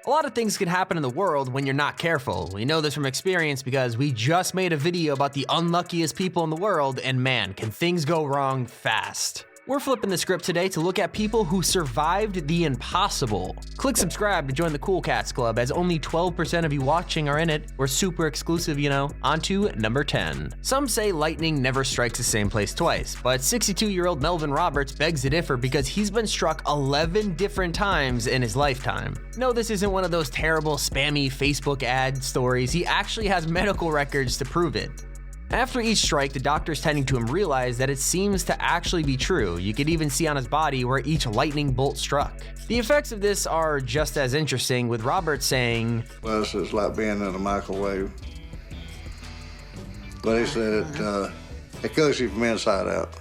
A lot of things can happen in the world when you're not careful. We know this from experience because we just made a video about the unluckiest people in the world, and man, can things go wrong fast. We're flipping the script today to look at people who survived the impossible. Click subscribe to join the Cool Cats Club, as only 12% of you watching are in it. We're super exclusive, you know. On to number 10. Some say lightning never strikes the same place twice, but 62-year-old Melvin Roberts begs to differ because he's been struck 11 different times in his lifetime. No, this isn't one of those terrible spammy Facebook ad stories. He actually has medical records to prove it. After each strike, the doctors tending to him realized that it seems to actually be true. You could even see on his body where each lightning bolt struck. The effects of this are just as interesting, with Roberts saying, "Well, it's like being in a microwave." But he said it cooks you from inside out.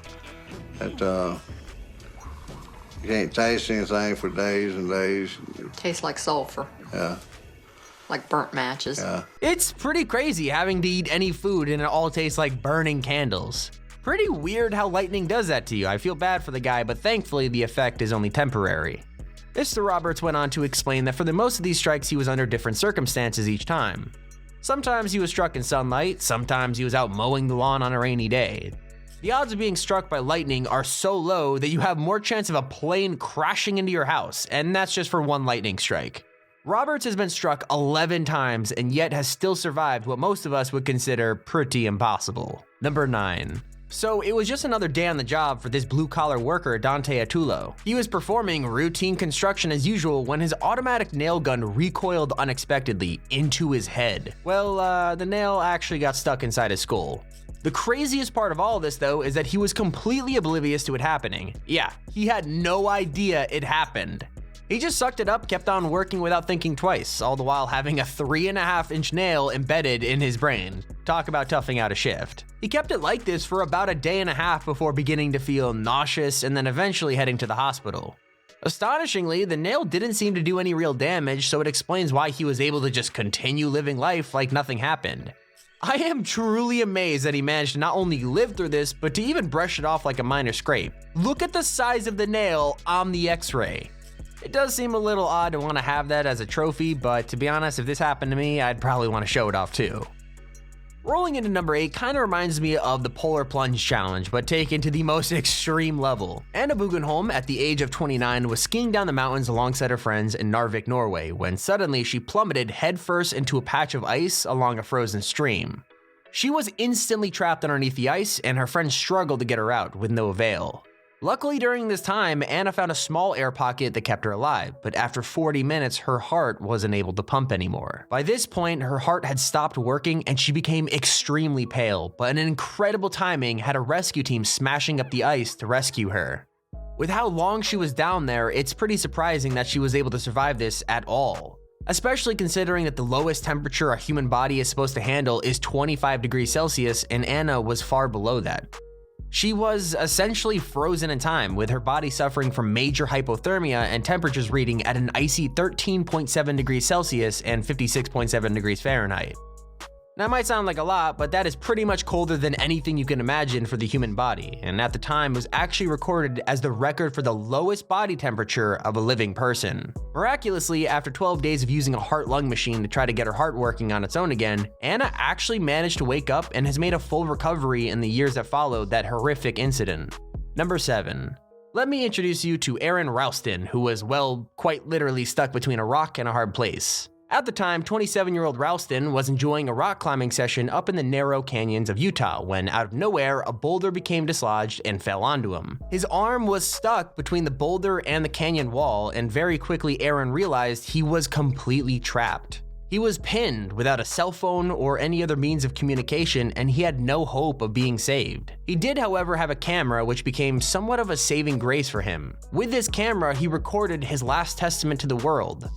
You can't taste anything for days and days. Tastes like sulfur. Yeah. Like burnt matches. Yeah. It's pretty crazy having to eat any food and it all tastes like burning candles. Pretty weird how lightning does that to you. I feel bad for the guy, but thankfully the effect is only temporary. Mr. Roberts went on to explain that for the most of these strikes he was under different circumstances each time. Sometimes he was struck in sunlight, sometimes he was out mowing the lawn on a rainy day. The odds of being struck by lightning are so low that you have more chance of a plane crashing into your house, and that's just for one lightning strike. Roberts has been struck 11 times and yet has still survived what most of us would consider pretty impossible. Number 9. So it was just another day on the job for this blue-collar worker, Dante Atul. He was performing routine construction as usual when his automatic nail gun recoiled unexpectedly into his head. Well, the nail actually got stuck inside his skull. The craziest part of all of this, though, is that he was completely oblivious to it happening. Yeah, he had no idea it happened. He just sucked it up, kept on working without thinking twice, all the while having a 3.5-inch nail embedded in his brain. Talk about toughing out a shift. He kept it like this for about a day and a half before beginning to feel nauseous and then eventually heading to the hospital. Astonishingly, the nail didn't seem to do any real damage, so it explains why he was able to just continue living life like nothing happened. I am truly amazed that he managed to not only live through this, but to even brush it off like a minor scrape. Look at the size of the nail on the X-ray. It does seem a little odd to want to have that as a trophy, but to be honest, if this happened to me, I'd probably want to show it off too. Rolling into number 8 kind of reminds me of the Polar Plunge Challenge, but taken to the most extreme level. Anna Bugenholm, at the age of 29, was skiing down the mountains alongside her friends in Narvik, Norway, when suddenly she plummeted headfirst into a patch of ice along a frozen stream. She was instantly trapped underneath the ice, and her friends struggled to get her out, with no avail. Luckily, during this time, Anna found a small air pocket that kept her alive, but after 40 minutes, her heart wasn't able to pump anymore. By this point, her heart had stopped working and she became extremely pale, but an incredible timing had a rescue team smashing up the ice to rescue her. With how long she was down there, it's pretty surprising that she was able to survive this at all. Especially considering that the lowest temperature a human body is supposed to handle is 25 degrees Celsius, and Anna was far below that. She was essentially frozen in time, with her body suffering from major hypothermia and temperatures reading at an icy 13.7 degrees Celsius and 56.7 degrees Fahrenheit. That might sound like a lot, but that is pretty much colder than anything you can imagine for the human body, and at the time was actually recorded as the record for the lowest body temperature of a living person. Miraculously, after 12 days of using a heart-lung machine to try to get her heart working on its own again, Anna actually managed to wake up and has made a full recovery in the years that followed that horrific incident. Number 7. Let me introduce you to Aron Ralston, who was, well, quite literally stuck between a rock and a hard place. At the time, 27-year-old Ralston was enjoying a rock climbing session up in the narrow canyons of Utah when, out of nowhere, a boulder became dislodged and fell onto him. His arm was stuck between the boulder and the canyon wall, and very quickly Aron realized he was completely trapped. He was pinned without a cell phone or any other means of communication, and he had no hope of being saved. He did, however, have a camera, which became somewhat of a saving grace for him. With this camera, he recorded his last testament to the world.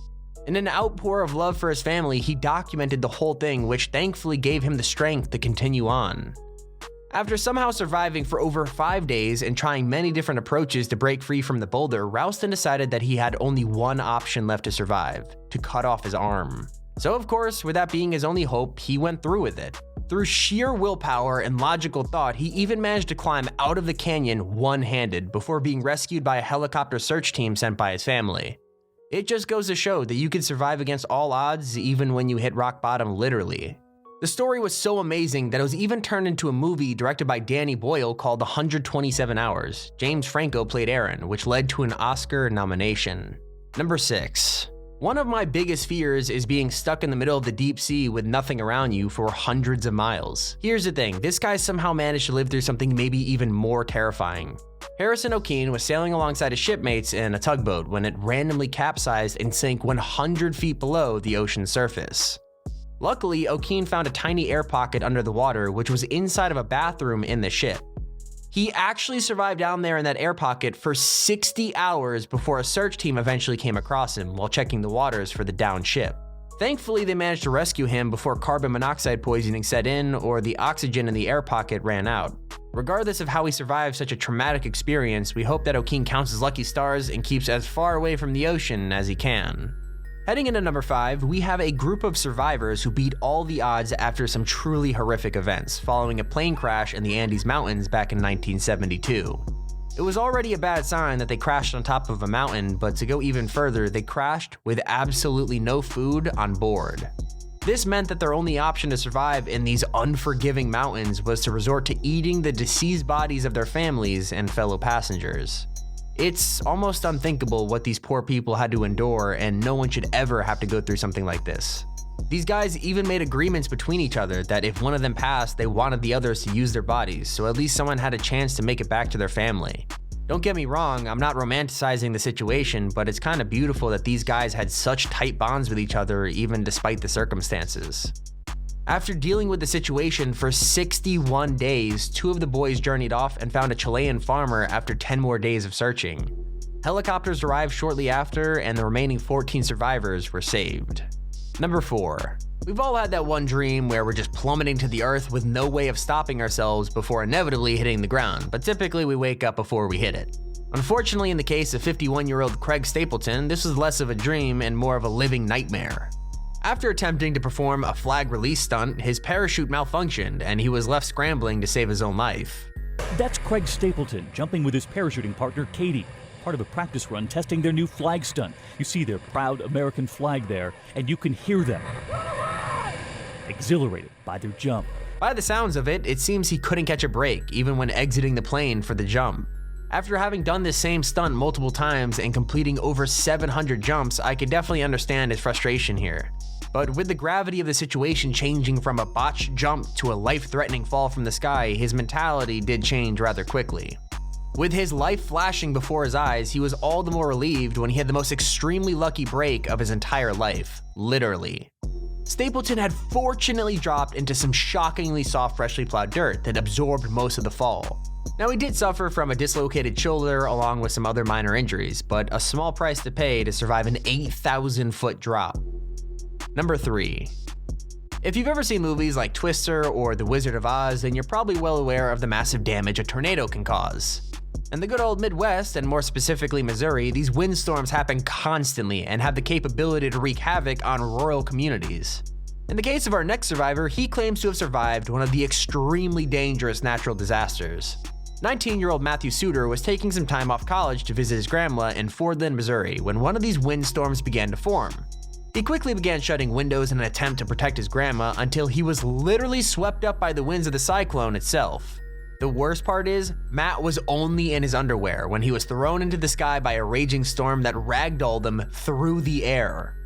In an outpour of love for his family, he documented the whole thing, which thankfully gave him the strength to continue on. After somehow surviving for over 5 days and trying many different approaches to break free from the boulder, Ralston decided that he had only one option left to survive: to cut off his arm. So of course, with that being his only hope, he went through with it. Through sheer willpower and logical thought, he even managed to climb out of the canyon one-handed before being rescued by a helicopter search team sent by his family. It just goes to show that you can survive against all odds even when you hit rock bottom literally. The story was so amazing that it was even turned into a movie directed by Danny Boyle called 127 Hours. James Franco played Aaron, which led to an Oscar nomination. Number 6. One of my biggest fears is being stuck in the middle of the deep sea with nothing around you for hundreds of miles. Here's the thing, this guy somehow managed to live through something maybe even more terrifying. Harrison O'Keefe was sailing alongside his shipmates in a tugboat when it randomly capsized and sank 100 feet below the ocean's surface. Luckily, O'Keefe found a tiny air pocket under the water, which was inside of a bathroom in the ship. He actually survived down there in that air pocket for 60 hours before a search team eventually came across him while checking the waters for the downed ship. Thankfully, they managed to rescue him before carbon monoxide poisoning set in or the oxygen in the air pocket ran out. Regardless of how he survived such a traumatic experience, we hope that O'Keefe counts his lucky stars and keeps as far away from the ocean as he can. Heading into number 5, we have a group of survivors who beat all the odds after some truly horrific events following a plane crash in the Andes Mountains back in 1972. It was already a bad sign that they crashed on top of a mountain, but to go even further, they crashed with absolutely no food on board. This meant that their only option to survive in these unforgiving mountains was to resort to eating the deceased bodies of their families and fellow passengers. It's almost unthinkable what these poor people had to endure, and no one should ever have to go through something like this. These guys even made agreements between each other that if one of them passed, they wanted the others to use their bodies, so at least someone had a chance to make it back to their family. Don't get me wrong, I'm not romanticizing the situation, but it's kind of beautiful that these guys had such tight bonds with each other even despite the circumstances. After dealing with the situation for 61 days, 2 of the boys journeyed off and found a Chilean farmer after 10 more days of searching. Helicopters arrived shortly after, and the remaining 14 survivors were saved. Number 4. We've all had that one dream where we're just plummeting to the earth with no way of stopping ourselves before inevitably hitting the ground, but typically we wake up before we hit it. Unfortunately, in the case of 51-year-old Craig Stapleton, this was less of a dream and more of a living nightmare. After attempting to perform a flag release stunt, his parachute malfunctioned and he was left scrambling to save his own life. That's Craig Stapleton jumping with his parachuting partner Katie, part of a practice run testing their new flag stunt. You see their proud American flag there, and you can hear them exhilarated by their jump. By the sounds of it, it seems he couldn't catch a break even when exiting the plane for the jump. After having done this same stunt multiple times and completing over 700 jumps, I could definitely understand his frustration here. But with the gravity of the situation changing from a botched jump to a life-threatening fall from the sky, his mentality did change rather quickly. With his life flashing before his eyes, he was all the more relieved when he had the most extremely lucky break of his entire life, literally. Stapleton had fortunately dropped into some shockingly soft freshly plowed dirt that absorbed most of the fall. Now, he did suffer from a dislocated shoulder along with some other minor injuries, but a small price to pay to survive an 8,000-foot drop. Number 3. If you've ever seen movies like Twister or The Wizard of Oz, then you're probably well aware of the massive damage a tornado can cause. In the good old Midwest, and more specifically Missouri, these windstorms happen constantly and have the capability to wreak havoc on rural communities. In the case of our next survivor, he claims to have survived one of the extremely dangerous natural disasters. 19-year-old Matthew Suter was taking some time off college to visit his grandma in Fordland, Missouri, when one of these windstorms began to form. He quickly began shutting windows in an attempt to protect his grandma until he was literally swept up by the winds of the cyclone itself. The worst part is, Matt was only in his underwear when he was thrown into the sky by a raging storm that ragdolled him through the air.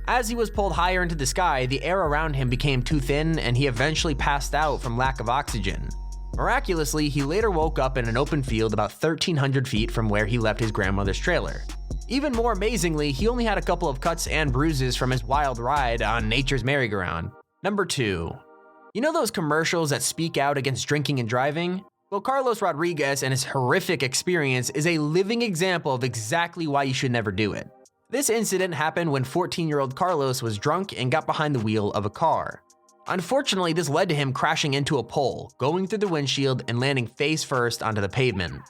As he was pulled higher into the sky, the air around him became too thin and he eventually passed out from lack of oxygen. Miraculously, he later woke up in an open field about 1,300 feet from where he left his grandmother's trailer. Even more amazingly, he only had a couple of cuts and bruises from his wild ride on nature's merry-go-round. Number 2. You know those commercials that speak out against drinking and driving? Well, Carlos Rodriguez and his horrific experience is a living example of exactly why you should never do it. This incident happened when 14-year-old Carlos was drunk and got behind the wheel of a car. Unfortunately, this led to him crashing into a pole, going through the windshield and landing face first onto the pavement.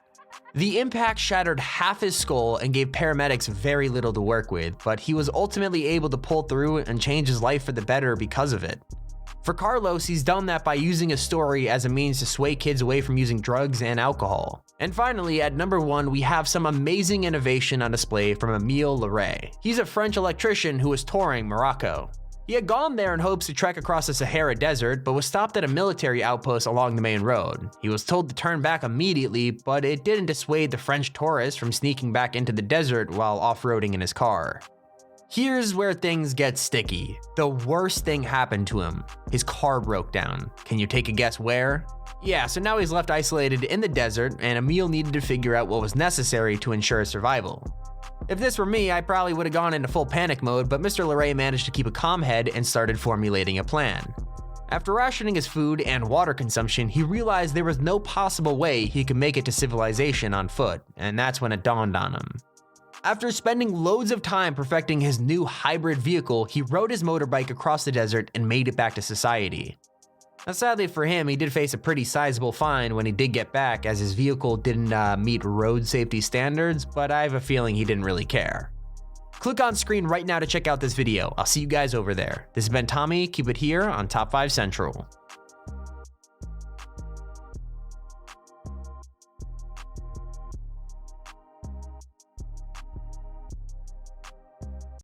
The impact shattered half his skull and gave paramedics very little to work with, but he was ultimately able to pull through and change his life for the better because of it. For Carlos, he's done that by using his story as a means to sway kids away from using drugs and alcohol. And finally, at number 1, we have some amazing innovation on display from Emile Leray. He's a French electrician who was touring Morocco. He had gone there in hopes to trek across the Sahara Desert, but was stopped at a military outpost along the main road. He was told to turn back immediately, but it didn't dissuade the French tourist from sneaking back into the desert while off-roading in his car. Here's where things get sticky. The worst thing happened to him. His car broke down. Can you take a guess where? Yeah, so now he's left isolated in the desert, and Emile needed to figure out what was necessary to ensure his survival. If this were me, I probably would have gone into full panic mode, but Mr. Leray managed to keep a calm head and started formulating a plan. After rationing his food and water consumption, he realized there was no possible way he could make it to civilization on foot, and that's when it dawned on him. After spending loads of time perfecting his new hybrid vehicle, he rode his motorbike across the desert and made it back to society. Now, sadly for him, he did face a pretty sizable fine when he did get back, as his vehicle didn't meet road safety standards, but I have a feeling he didn't really care. Click on screen right now to check out this video. I'll see you guys over there. This has been Tommy. Keep it here on Top 5 Central.